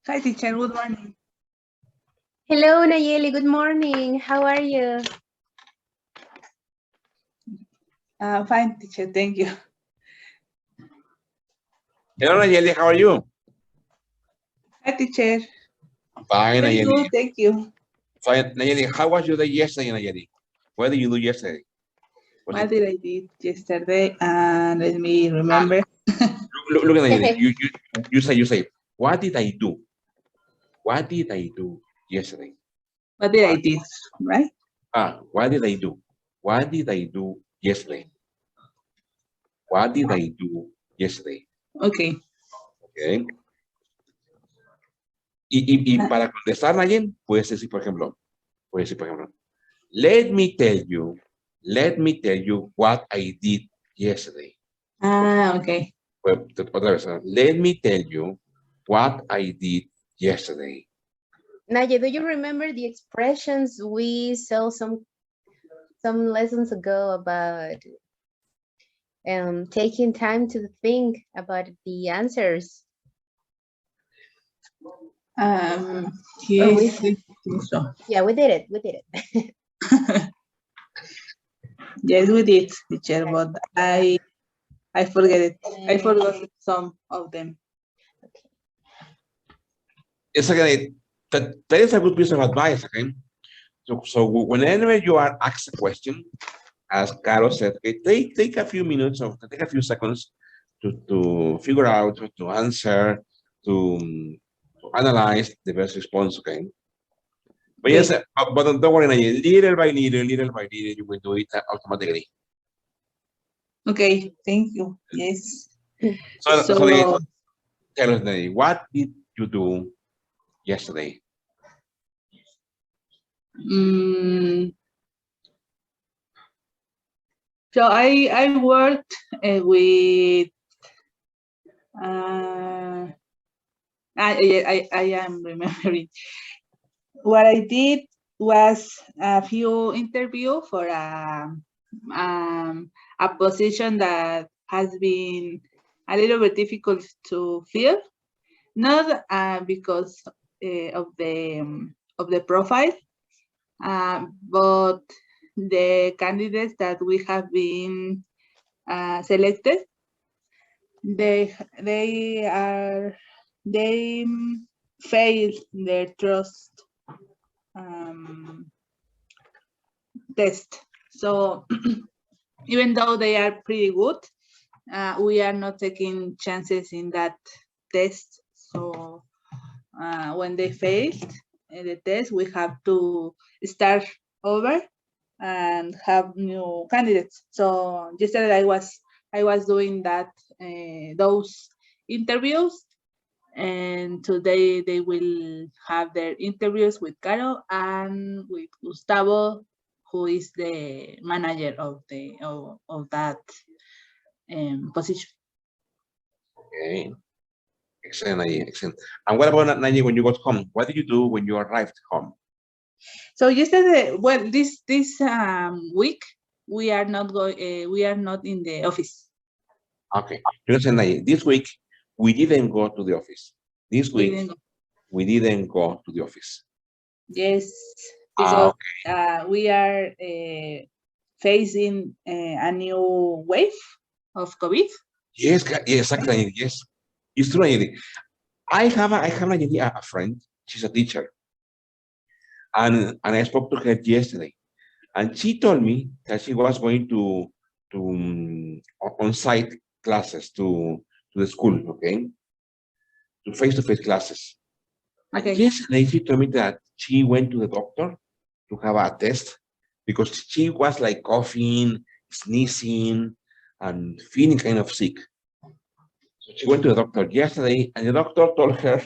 Hi, teacher. Good morning. Hello, Nayeli. Good morning. How are you? Fine, teacher. Thank you. Hello, Nayeli. How are you? Hi, teacher. Fine, Very Nayeli. good. Thank you. Fine, Nayeli. How was your day yesterday, Nayeli? What did you do yesterday? What did I did yesterday? And let me remember. Look at Nayeli. You say. What did I do? What did I do yesterday? What did I did? Right? What did I do? What did I do yesterday? What did I do yesterday? Okay. Okay. Y para contestar, Nayeli, puedes decir, por ejemplo, let me tell you what I did yesterday. Okay. Otra vez, let me tell you what I did yesterday. Naye, do you remember the expressions we saw some lessons ago about taking time to think about the answers? Yes, so. Yeah, we did it. Yes, we did, teacher, but I forget it. I forgot some of them. It's okay. That is a good piece of advice, okay? So whenever you are asked a question, as Carlos said, okay, take a few minutes or take a few seconds to figure out, to answer, to analyze the best response, okay? But yes, but don't worry, little by little, you will do it automatically. Okay, thank you. Yes. So tell us, Nelly, what did you do yesterday? So I worked with. I am remembering. What I did was a few interview for a position that has been a little bit difficult to fill, not because of the profile, but the candidates that we have been selected, they failed their trust test. So even though they are pretty good, we are not taking chances in that test. So when they failed the test, we have to start over and have new candidates. So yesterday I was doing that those interviews, and today they will have their interviews with Caro and with Gustavo, who is the manager of the of that position. Okay, excellent, Nayi, excellent. And what about Nayi when you got home? What did you do when you arrived home? So yesterday, well, this week we are not going. We are not in the office. Okay, this week we didn't go to the office. This week we didn't go to the office. Yes, because we are facing a new wave of COVID. Yes, exactly. Yes, it's true. I have a friend. She's a teacher, and I spoke to her yesterday, and she told me that she was going to on-site classes to the school, okay, to face-to-face classes. Okay. And yesterday she told me that she went to the doctor to have a test because she was like coughing, sneezing, and feeling kind of sick. So she went to the doctor yesterday, and the doctor told her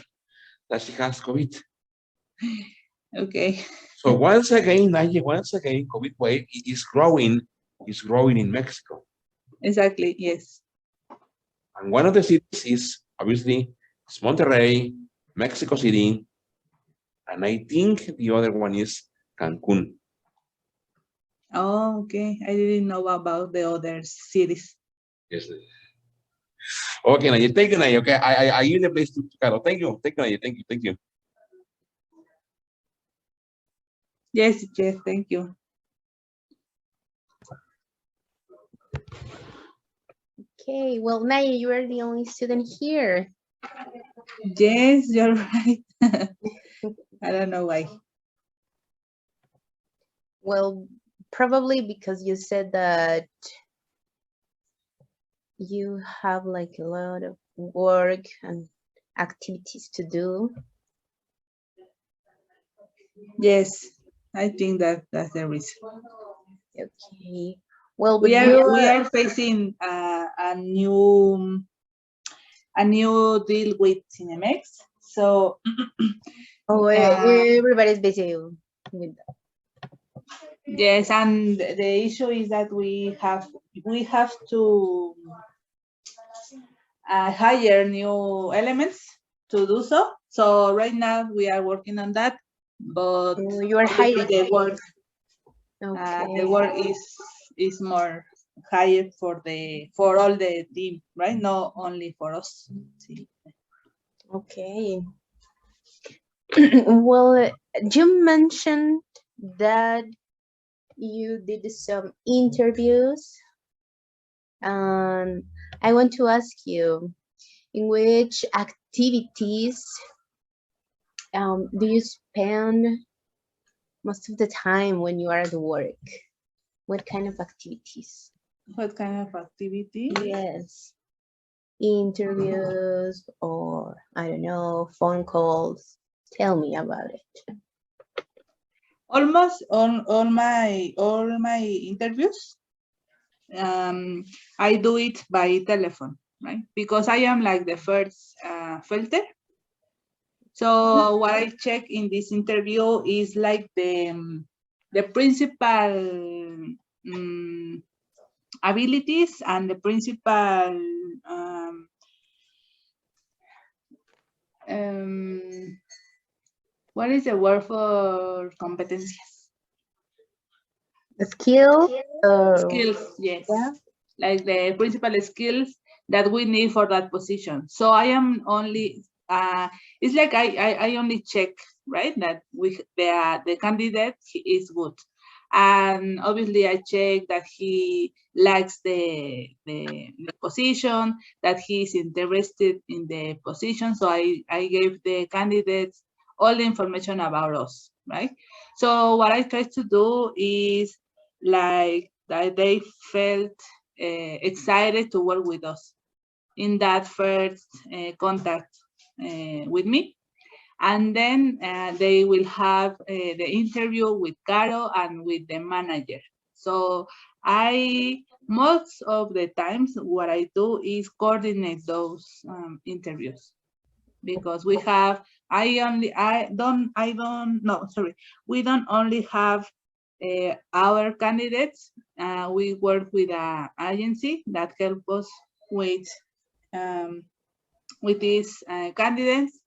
that she has COVID. Okay. So once again, COVID wave is growing in Mexico. Exactly. Yes. And one of the cities is obviously Monterrey, Mexico City, and I think the other one is Cancun. Oh, okay. I didn't know about the other cities. Yes. Okay, Naye, thank you, Naye. Okay, I give the place to Carol. Thank you, Naye. Thank you. Yes, yes, thank you. Okay, well, Naya, you are the only student here. Yes, you're right. I don't know why. Well, probably because you said that you have like a lot of work and activities to do. Yes, I think that's the reason. Okay. Well, but We you are facing a new deal with Cinemex. So oh, everybody's busy with that. yes, and the issue is that we have to hire new elements to do so. So right now we are working on that, but Oh, you are hiring. the work Okay. is more higher for all the team, right? Not only for us. Okay. Well, you mentioned that you did some interviews, and I want to ask you, in which activities do you spend most of the time when you are at work? What kind of activities? What kind of activity? Yes. Interviews or I don't know, phone calls. Tell me about it. Almost on all my interviews, I do it by telephone, right? Because I am like the first filter. So what I check in this interview is like the principal abilities and the principal what is the word for competencias? The skill. Skills, yes. Yeah. Like the principal skills that we need for that position. So I am only, it's like I only check, right, that the candidate is good. And obviously I check that he likes the position, that he is interested in the position. So I gave the candidates all the information about us, right? So what I try to do is like that they felt excited to work with us in that first contact with me. And then they will have the interview with Caro and with the manager. So most of the times what I do is coordinate those interviews, because we don't only have our candidates. We work with an agency that help us with these candidates.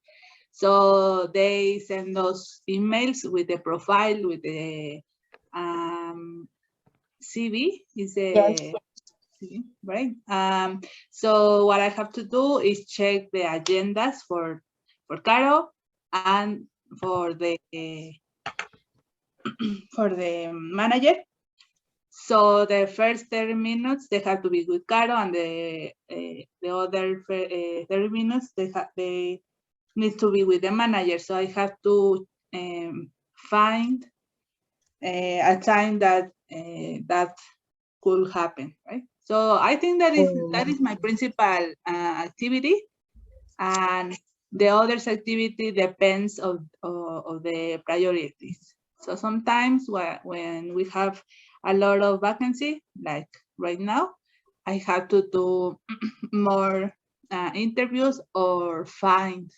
So they send us emails with the profile, with the CV, is a CV, right? So what I have to do is check the agendas for Caro and for the manager. So the first 30 minutes they have to be with Caro, and the other 30 minutes they need to be with the manager. So I have to find a time that could happen, right? So I think that is my principal activity, and the others activity depends of the priorities. So sometimes when we have a lot of vacancy, like right now, I have to do more interviews or find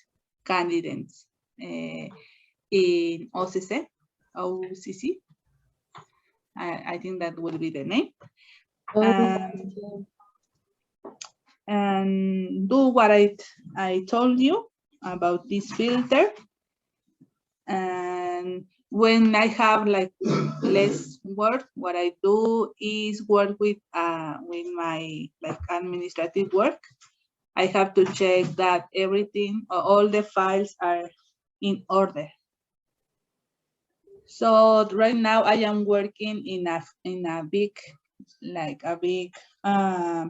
candidates in OCC. I think that would be the name. And do what I told you about this filter. And when I have like less work, what I do is work with my like administrative work. I have to check that everything, all the files are in order. So right now I am working in a big,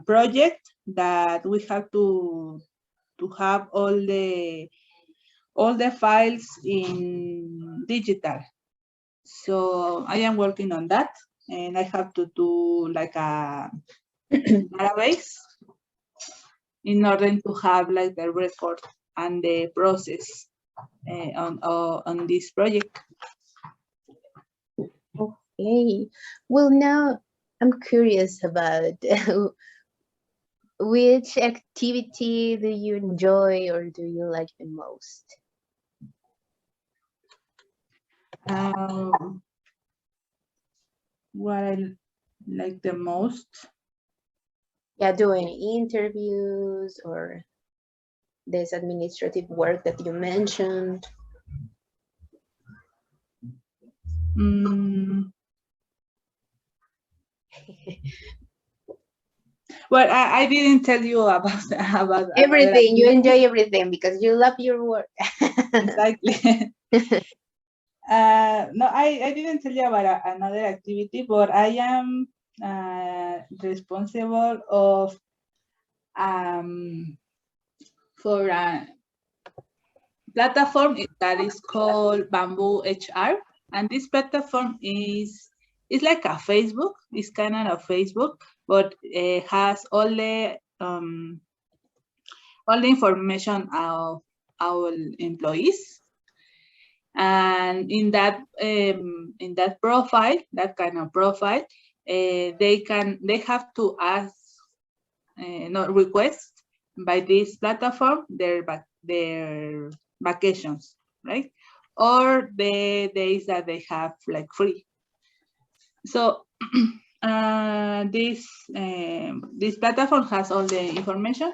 project that we have to have all the files in digital. So I am working on that, and I have to do like a database in order to have like the record and the process on this project. Okay. Well, now I'm curious about which activity do you enjoy or do you like the most? What I like the most? Yeah, doing interviews or this administrative work that you mentioned. Well, I didn't tell you about Everything. You enjoy everything because you love your work. Exactly. No, I didn't tell you about another activity, but I am responsible of for a platform that is called Bamboo HR, and this platform is like a Facebook. It's kind of Facebook, but it has all the information of our employees. And in that profile, that kind of profile, they have to ask, not request by this platform their vacations, right? Or the days that they have like free. So this platform has all the information.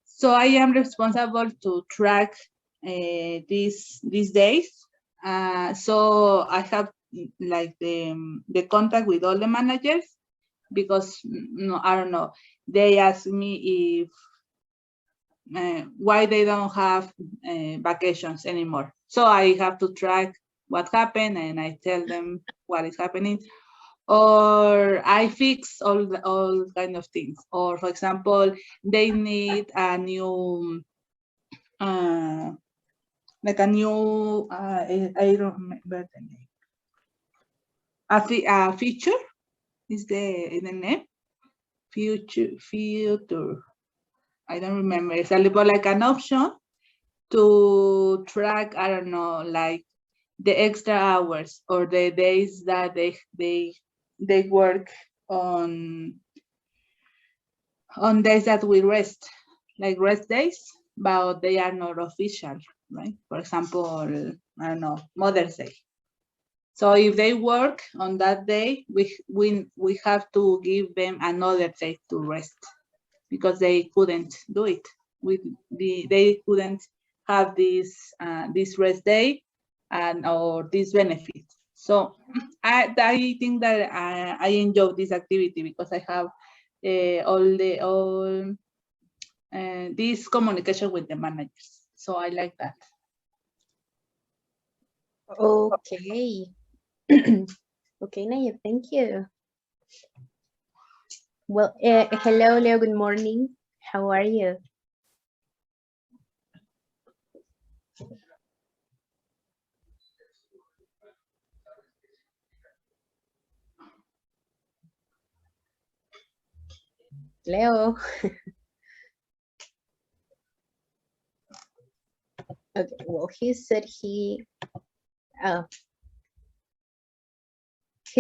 So I am responsible to track these days. So I have like the contact with all the managers, because I don't know, they ask me if why they don't have vacations anymore. So I have to track what happened, and I tell them what is happening, or I fix all kind of things. Or for example, they need a new like a new I don't remember the name. A feature is the name. Future. I don't remember. It's a little like an option to track, I don't know, like the extra hours or the days that they work on days that we rest, like rest days, but they are not official, right? For example, I don't know, Mother's Day. So if they work on that day, we have to give them another day to rest, because they couldn't do it. They couldn't have this rest day or this benefit. So I think that I enjoy this activity because I have all this communication with the managers. So I like that. Okay. Okay, Naya, thank you. Well, hello, Leo, good morning. How are you? Leo. Okay, well, he said he's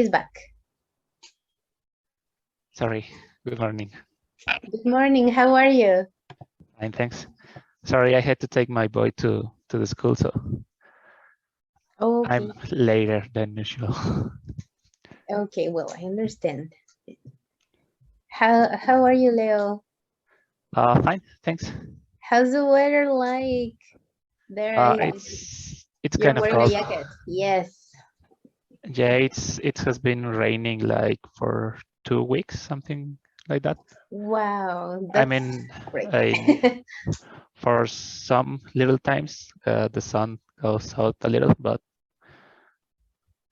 back. Sorry, good morning. Good morning, how are you? Fine, thanks. Sorry, I had to take my boy to the school, so okay. I'm later than usual. Okay, well, I understand. How are you, Leo? Fine, thanks. How's the weather like there? It's kind of wearing cold. a jacket. Yes. Yeah, it has been raining like for 2 weeks, something like that. Wow, I that's mean, great. for some little times, the sun goes out a little, but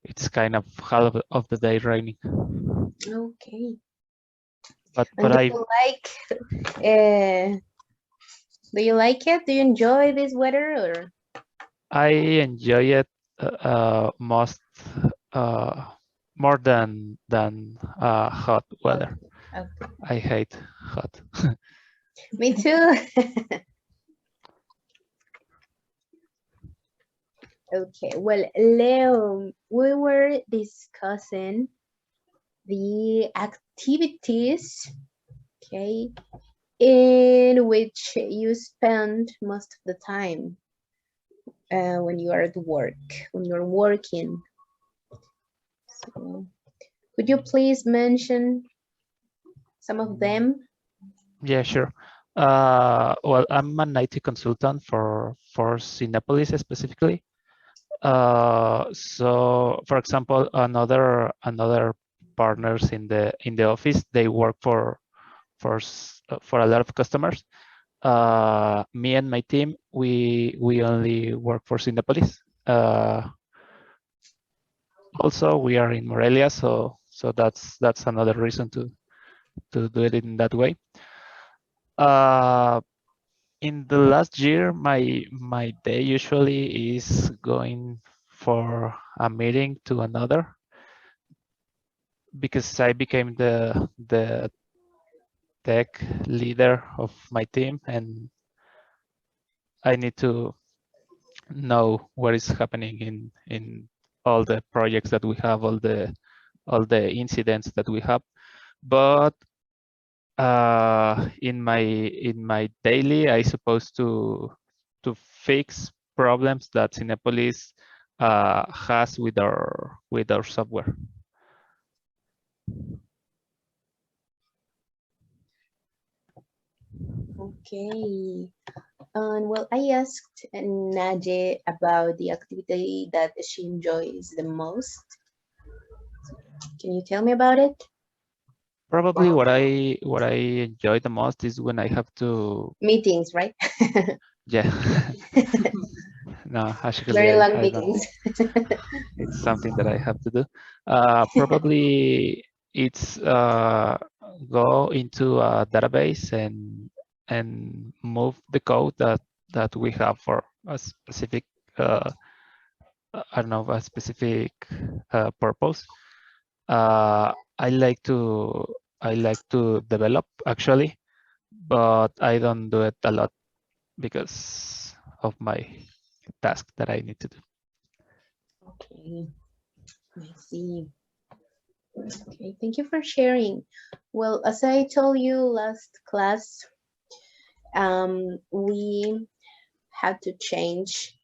it's kind of half of the day raining. Okay. But And I do you like it? Do you enjoy this weather or? enjoy it most more than hot weather. Okay. I hate hot. Me too. Okay, well, Leo, we were discussing the activities, okay, in which you spend most of the time when you are at work, when you're working. So, could you please mention some of them? Yeah, sure. Well, I'm an IT consultant for Cinepolis specifically. So, for example, another partners in the office, they work for a lot of customers. Me and my team, we only work for Cinepolis. Also, we are in Morelia, so that's another reason to do it in that way. In the last year, my day usually is going for a meeting to another, because I became the tech leader of my team, and I need to know what is happening in all the projects that we have, all the incidents that we have. But in my daily, I supposed to fix problems that Cinepolis has with our software. Okay. Well, I asked Naje about the activity that she enjoys the most. Can you tell me about it? Probably what I enjoy the most is when I have to, Meetings, right? yeah. No, actually, Very long I don't. meetings. It's something that I have to do. Probably it's go into a database and move the code that we have for a specific I don't know, a specific purpose. I like to develop actually, but I don't do it a lot because of my task that I need to do. Okay, I see. Okay, thank you for sharing. Well, as I told you last class, we had to change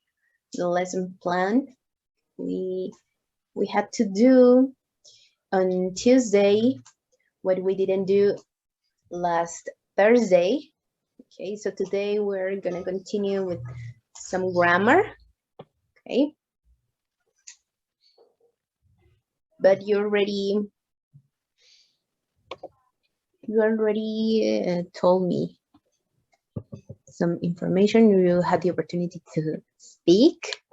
the lesson plan. We had to do on Tuesday what we didn't do last Thursday. Okay, so today we're gonna continue with some grammar. Okay, but you already told me some information. You had the opportunity to speak.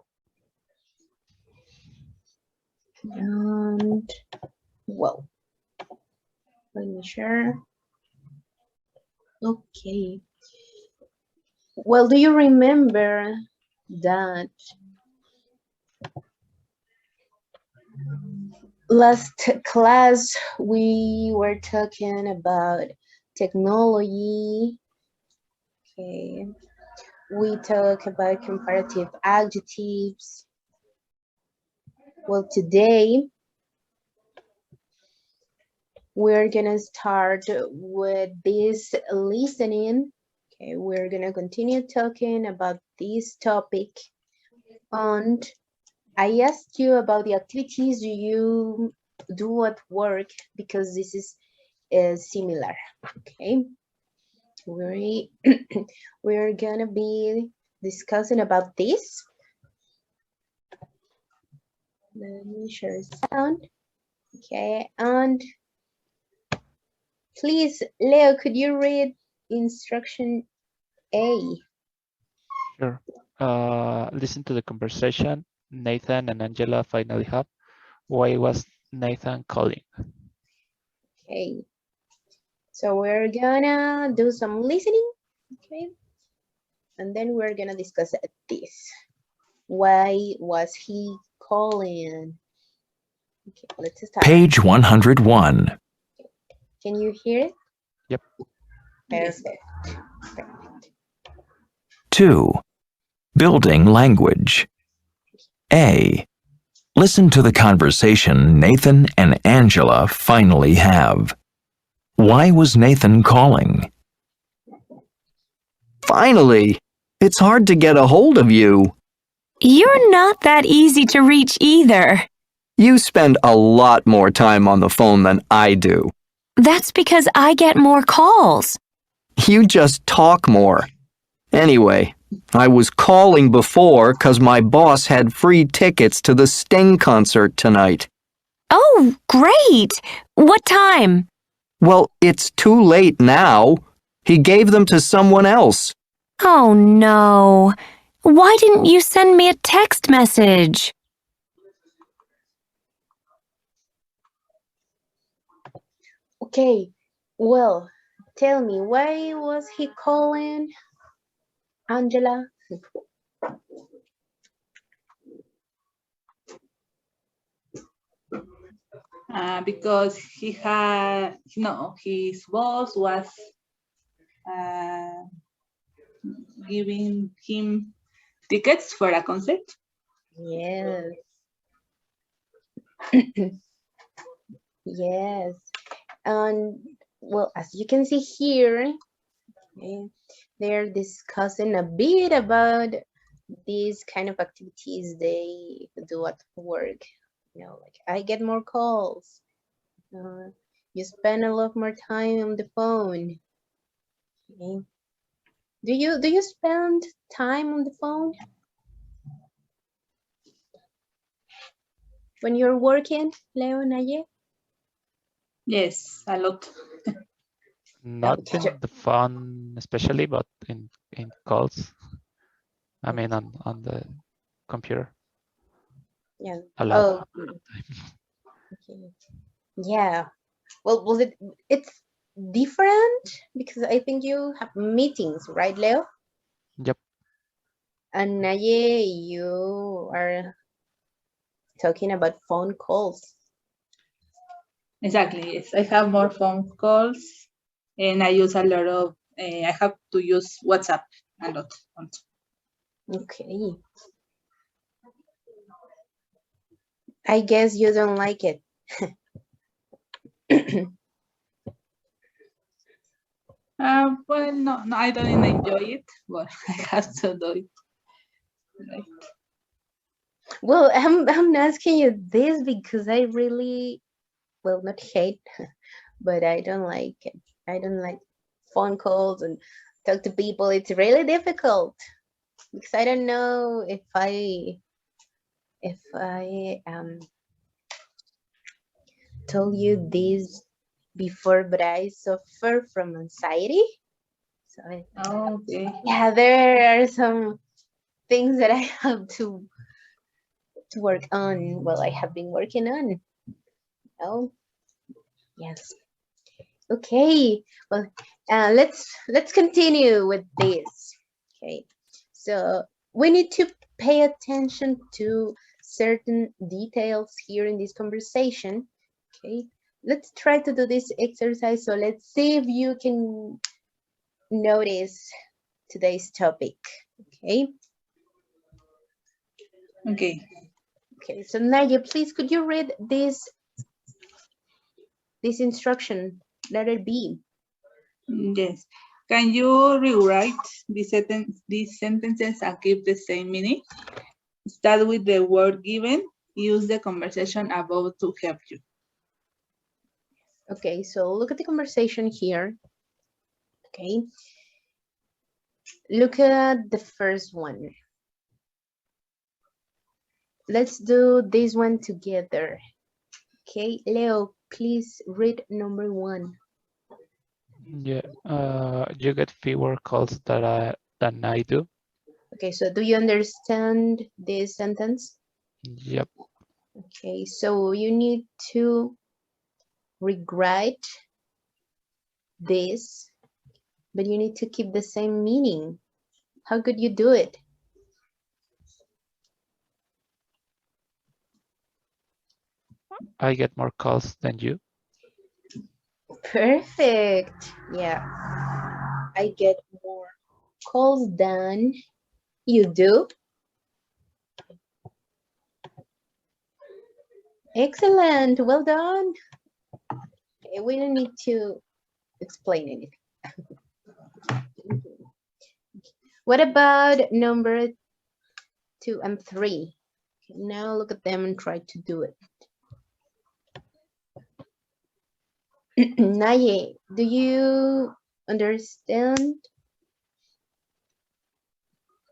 And well, let me share. Okay. Well, do you remember that last class we were talking about technology? Okay. We talk about comparative adjectives. Well, today we're gonna start with this listening. Okay, we're gonna continue talking about this topic. And I asked you about the activities you do at work because this is similar. Okay, we're gonna be discussing about this. Let me share sound. Okay, and Please, Leo, could you read instruction A? Sure. Listen to the conversation Nathan and Angela finally have. Why was Nathan calling? Okay. So we're gonna do some listening, okay? And then we're gonna discuss this. Why was he calling? Okay, let's start. Page 101. Can you hear it? Yep. Perfect. 2. Building language. A. Listen to the conversation Nathan and Angela finally have. Why was Nathan calling? Finally! It's hard to get a hold of you. You're not that easy to reach either. You spend a lot more time on the phone than I do. That's because I get more calls. You just talk more. Anyway, I was calling before 'cause my boss had free tickets to the Sting concert tonight. Oh, great! What time? Well, it's too late now. He gave them to someone else. Oh no. Why didn't you send me a text message? Okay, well, tell me, why was he calling, Angela? Because he had, no, his boss was giving him tickets for a concert. Yes. Yes. And well, as you can see here, okay, they're discussing a bit about these kind of activities they do at work. You know, like I get more calls. You spend a lot more time on the phone. Okay. Do you spend time on the phone when you're working, Leo Naye? Yes, a lot. Not Okay. in the phone especially, but in calls. I mean on the computer. Yeah. A lot. Oh. Okay. Yeah. Well, was it's different because I think you have meetings, right, Leo? Yep. And Naye, you are talking about phone calls. Exactly, yes. I have more phone calls and I use a lot of, I have to use WhatsApp a lot. Okay. I guess you don't like it. Well, no, I don't enjoy it, but I have to do it. Right. Well, I'm asking you this because I really, well, not hate, but I don't like it. I don't like phone calls and talk to people. It's really difficult because I don't know if I told you this before, but I suffer from anxiety. So Okay. yeah, there are some things that I have to work on. Well, I have been working on. Oh, yes. Okay. Well, let's continue with this. Okay. So we need to pay attention to certain details here in this conversation. Okay. Let's try to do this exercise. So let's see if you can notice today's topic. Okay. Okay. Okay. So Nadia, please, could you read this instruction, letter B? Yes. Can you rewrite these sentences and keep the same meaning? Start with the word given. Use the conversation above to help you. Okay, so look at the conversation here. Okay. Look at the first one. Let's do this one together. Okay, Leo, please read number 1. Yeah, you get fewer calls than I do. Okay, so do you understand this sentence? Yep. Okay, so you need to rewrite this, but you need to keep the same meaning. How could you do it? I get more calls than you. Perfect. Yeah. I get more calls than you do. Excellent. Well done. Okay, we don't need to explain anything. What about number 2 and 3? Okay, now look at them and try to do it. Naye, do you understand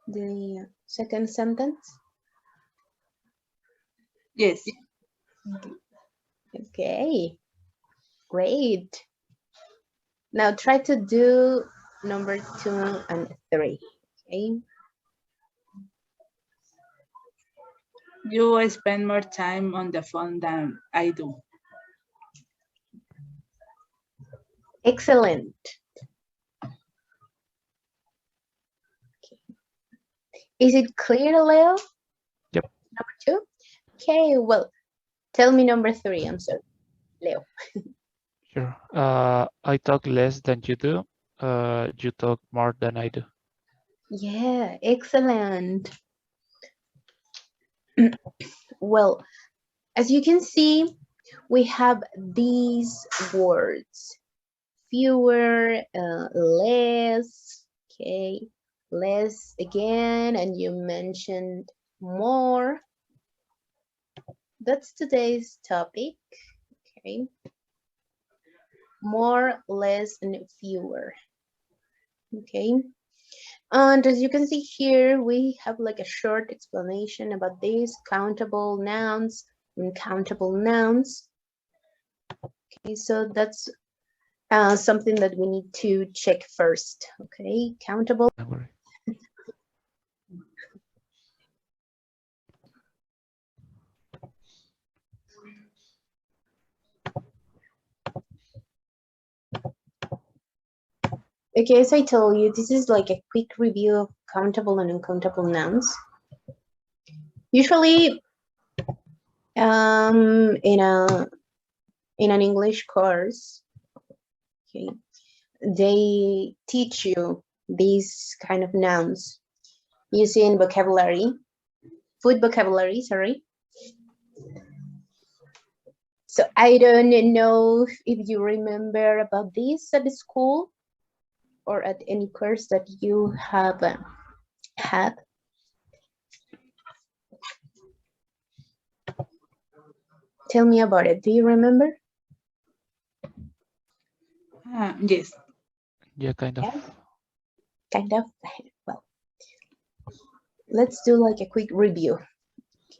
the second sentence? Yes. Okay, great. Now try to do number 2 and 3. Okay. You spend more time on the phone than I do. Excellent. Okay. Is it clear, Leo? Yep. Number 2? Okay, well, tell me number 3. I'm sorry, Leo. Sure. I talk less than you do. You talk more than I do. Yeah, excellent. Well, as you can see, we have these words. Fewer, less, okay, less again, and you mentioned more. That's today's topic, okay. More, less, and fewer, okay. And as you can see here, we have like a short explanation about these countable nouns, uncountable nouns. Okay, so that's something that we need to check first. Okay, countable. Don't worry. Okay, as I told you, this is like a quick review of countable and uncountable nouns. Usually, in an English course, okay, they teach you these kind of nouns using vocabulary, food vocabulary, sorry. So I don't know if you remember about this at the school or at any course that you have had. Tell me about it. Do you remember? Yes. Yeah, kind of. Yeah. Kind of. Well, let's do like a quick review.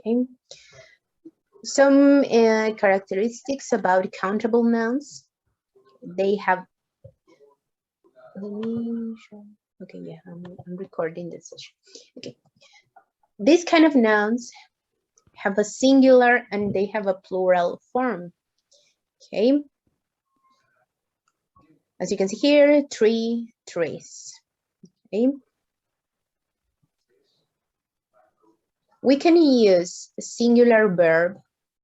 Okay. Some characteristics about countable nouns. They have. Let me show. Okay, yeah, I'm recording this session. Okay. These kind of nouns have a singular and they have a plural form. Okay. As you can see here, 3 trees. Okay. We can use a singular verb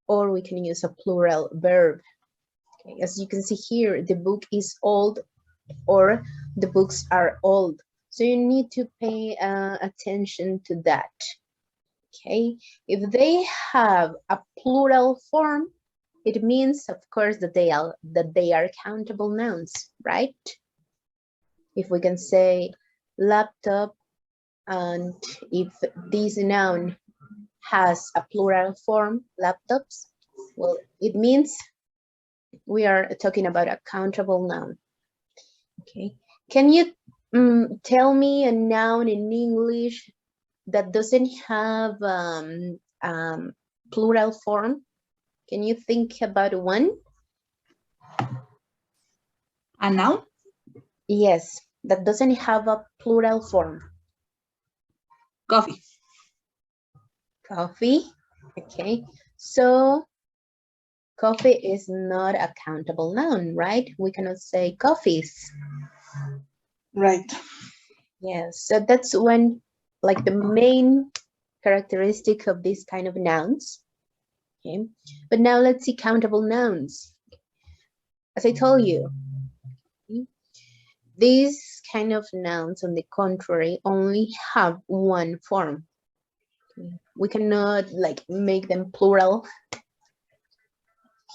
or we can use a plural verb. Okay. As you can see here, the book is old or the books are old. So you need to pay attention to that. Okay. If they have a plural form, it means, of course, that they are countable nouns, right? If we can say laptop, and if this noun has a plural form, laptops, well, it means we are talking about a countable noun. Okay. Can you tell me a noun in English that doesn't have plural form? Can you think about one? A noun? Yes, that doesn't have a plural form. Coffee. Coffee. Okay, so coffee is not a countable noun, right? We cannot say coffees. Right. Yes, so that's when, like, the main characteristic of this kind of nouns. Okay, but now let's see countable nouns. As I told you, these kind of nouns, on the contrary, only have one form. We cannot like make them plural.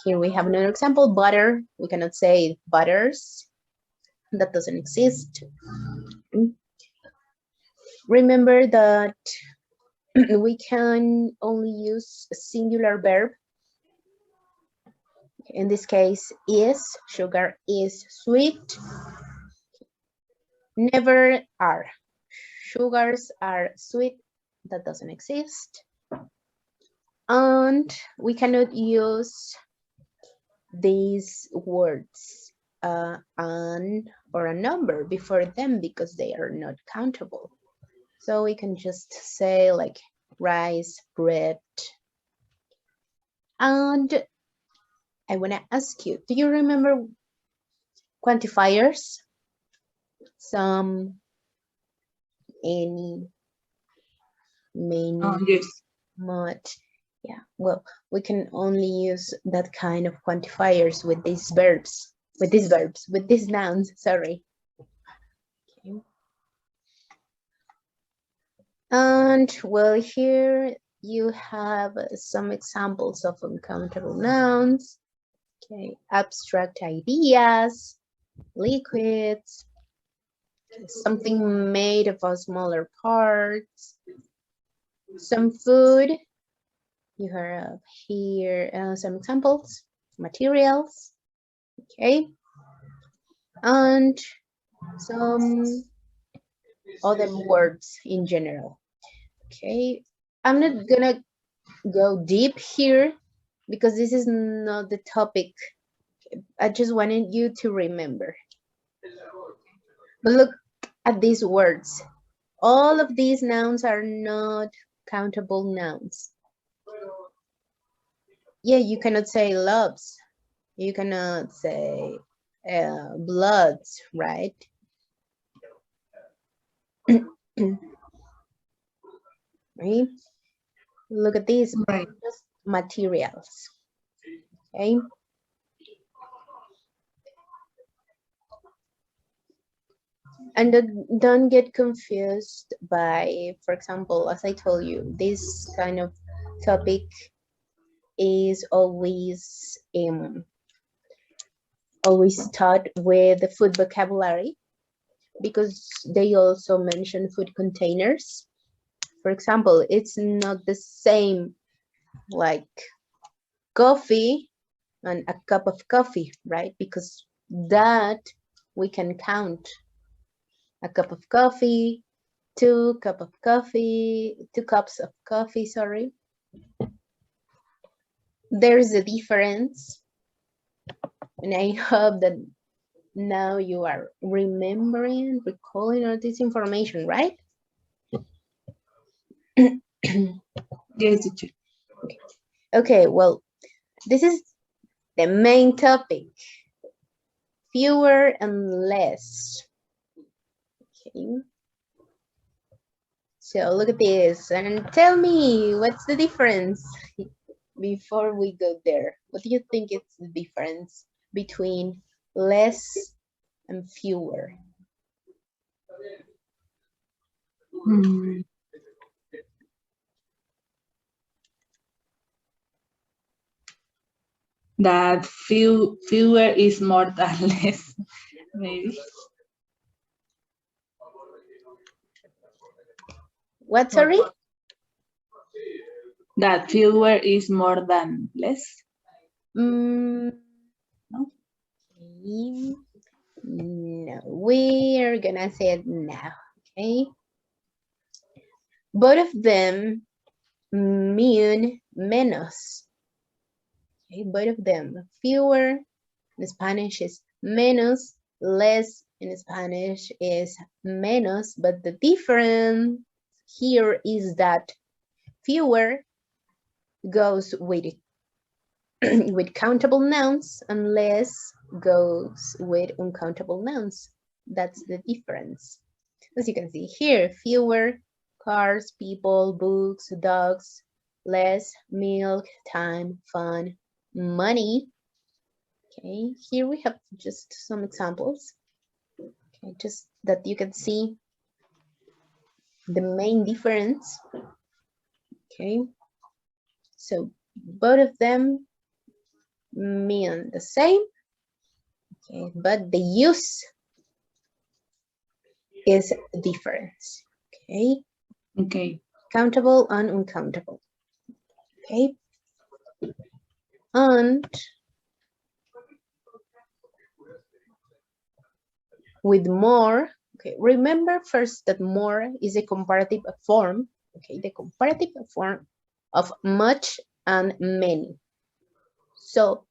Here we have another example, butter. We cannot say butters. That doesn't exist. Remember that we can only use a singular verb. In this case, is, sugar is sweet. Never are. Sugars are sweet. That doesn't exist. And we cannot use these words, an or a number before them because they are not countable. So we can just say like rice, bread. And I want to ask you, do you remember quantifiers? Some, any, many, Yes. much. Yeah, well, we can only use that kind of quantifiers with these verbs, with these nouns, sorry. Okay. And well, here you have some examples of uncountable nouns. Okay, abstract ideas, liquids, something made of a smaller parts, some food. You have here some examples, materials, okay, and some other words in general. Okay, I'm not gonna go deep here because this is not the topic. I just wanted you to remember. But look at these words. All of these nouns are not countable nouns. Yeah, you cannot say loves. You cannot say bloods, right? Right? Look at these, Right. just materials. Okay. And don't get confused by, for example, as I told you, this kind of topic is always taught with the food vocabulary because they also mention food containers. For example, it's not the same like coffee and a cup of coffee, right? Because that we can count. A cup of coffee, 2 cups of coffee, sorry. There's a difference. And I hope that now you are remembering, recalling all this information, right? Yes, teacher. Okay, well, this is the main topic. Fewer and less. Okay. So look at this and tell me what's the difference before we go there. What do you think is the difference between less and fewer? That fewer is more than less, maybe. What, sorry? That fewer is more than less. No. Okay. No, we're gonna say it now, okay? Both of them mean menos. Okay, both of them. Fewer in Spanish is menos, less in Spanish is menos, but the difference here is that fewer goes with with countable nouns and less goes with uncountable nouns. That's the difference. As you can see here, fewer cars, people, books, dogs, less milk, time, fun, money. Okay, here we have just some examples. Okay, just that you can see the main difference. Okay, so both of them mean the same, okay, but the use is different. Okay, Okay. countable and uncountable. Okay, and with more, okay, remember first that more is a comparative form, okay, the comparative form of much and many. So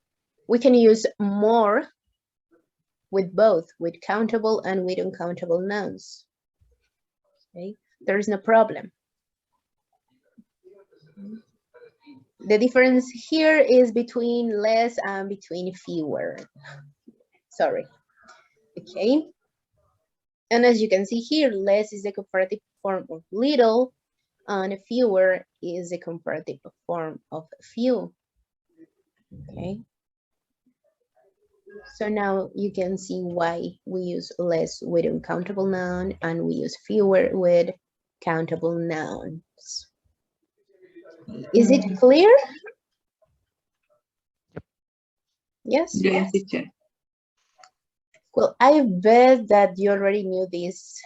we can use more with both, with countable and with uncountable nouns. Okay, there is no problem. The difference here is between less and between fewer. Sorry. Okay. And as you can see here, less is the comparative form of little, and fewer is the comparative form of few. Okay. So now you can see why we use less with uncountable noun and we use fewer with countable nouns. Is it clear? Yes? Yes, teacher. Well, I bet that you already knew this.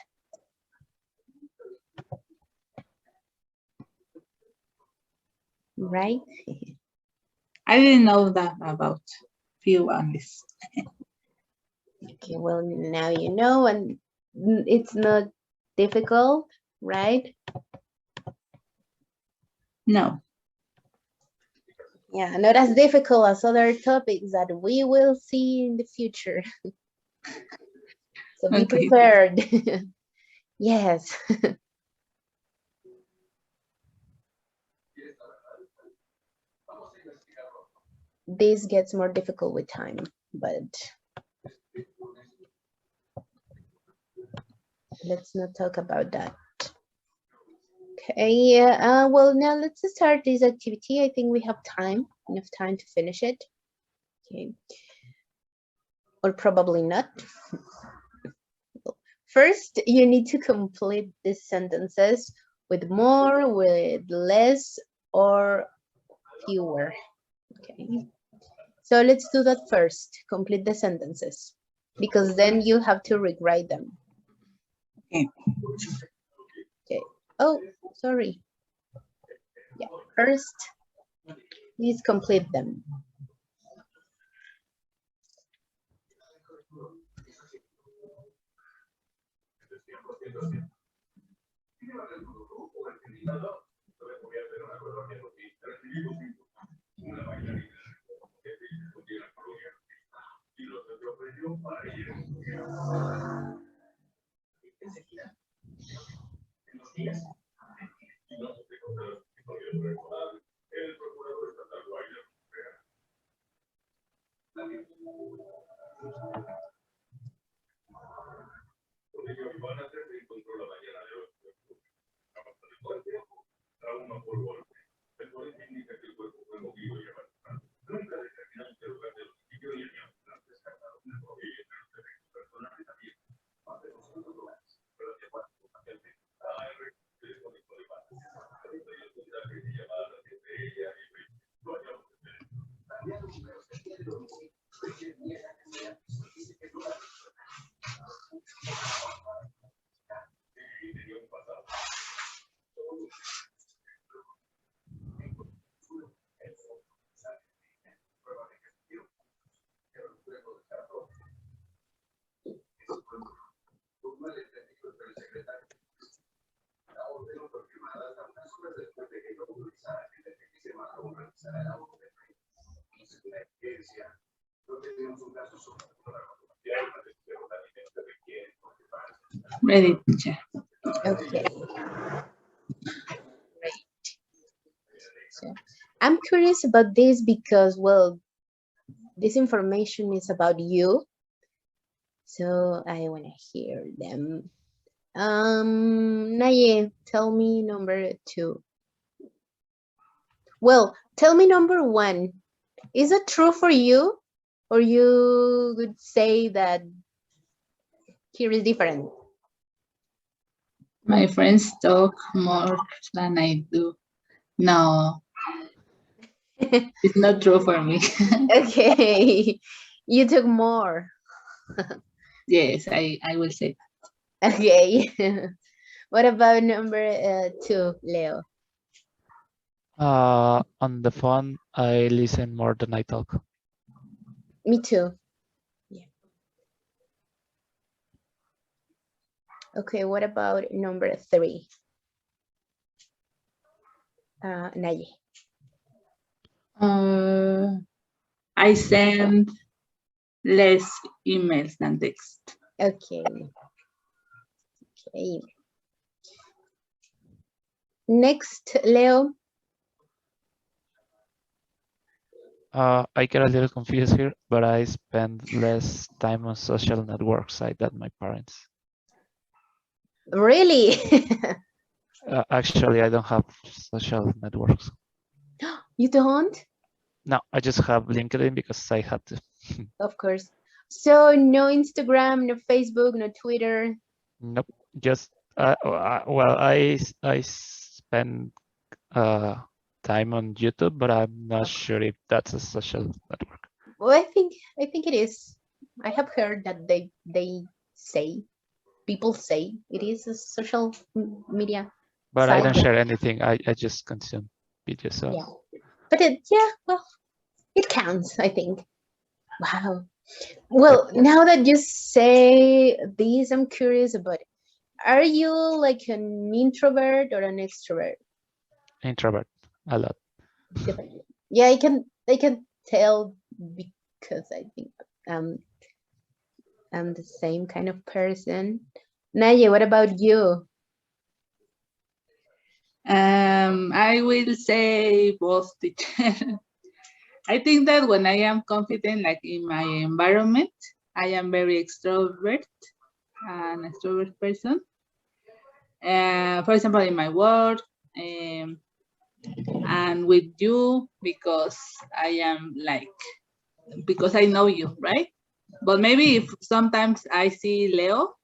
Right? I didn't know that about few and this. Okay, well, now you know, and it's not difficult, right? No. Yeah, not as difficult as other topics that we will see in the future. So be Okay. prepared. Yes. This gets more difficult with time, but let's not talk about that. Okay, well, now let's start this activity. I think we have time, enough time to finish it. Okay, or probably not. First, you need to complete these sentences with more, with less, or fewer. Okay, so let's do that first. Complete the sentences, because then you have to rewrite them. Okay. Okay. Oh, sorry. Yeah, first, please complete them. Ready, teacher. Okay. Great. So, I'm curious about this because, well, this information is about you. So I want to hear them. Naye, tell me number 2. Well, tell me number 1. Is it true for you? Or you would say that here is different? My friends talk more than I do. No, it's not true for me. Okay, you took more. Yes, I will say. Okay. What about number 2, Leo? On the phone, I listen more than I talk. Me too. Yeah. Okay, what about number 3? Naye. I send less emails than text. Okay. Okay. Next, Leo. I get a little confused here, but I spend less time on social networks than my parents. Really? Actually, I don't have social networks. You don't? No, I just have LinkedIn because I had to. Of course. So no Instagram, no Facebook, no Twitter. Nope. Just well, I spend time on YouTube, but I'm not sure if that's a social network. Well, I think it is. I have heard that they say, people say it is a social media. But I don't site. share anything. I just consume videos. So Yeah. But yeah, well, it counts, I think. Wow. Well, now that you say this, I'm curious about it. Are you like an introvert or an extrovert? introvert a lot. Definitely. Yeah, I can tell because I think I'm the same kind of person. Naye, what about you? I will say both, teacher. I think that when I am confident, like in my environment, I am very extrovert, an extrovert person. For example, in my work, and with you, because I am like, because I know you, right? But maybe if sometimes I see Leo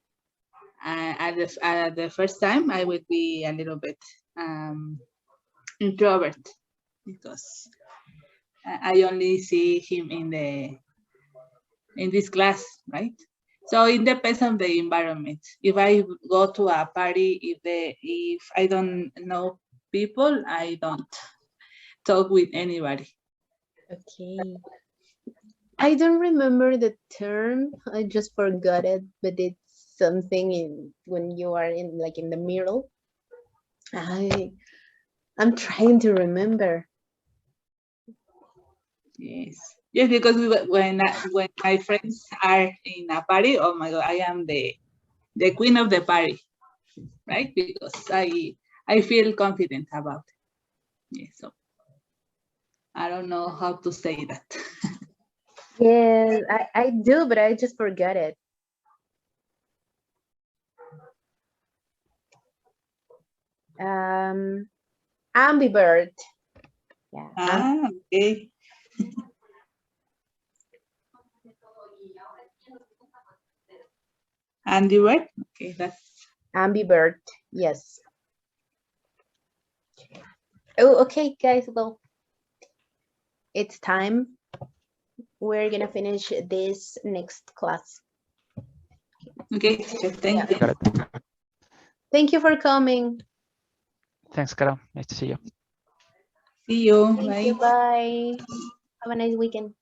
at the first time, I would be a little bit introvert because I only see him in this class, right? So it depends on the environment. If I go to a party, if I don't know people, I don't talk with anybody. Okay. I don't remember the term. I just forgot it, but it's something in when you are in like in the middle. I'm trying to remember. Yes. Yes, because when my friends are in a party, oh my God, I am the queen of the party, right? Because I feel confident about it. Yeah, so I don't know how to say that. Yes, I do, but I just forgot it. Ambivert. Yeah. Okay. Ambivert? Okay, that's Ambivert, yes. Oh, okay, guys, well, it's time. We're gonna finish this next class. okay. Thank you. Got it. Thank you for coming. Thanks, Carol. Nice to see you. See you. Thank Bye. you, bye. Have a nice weekend.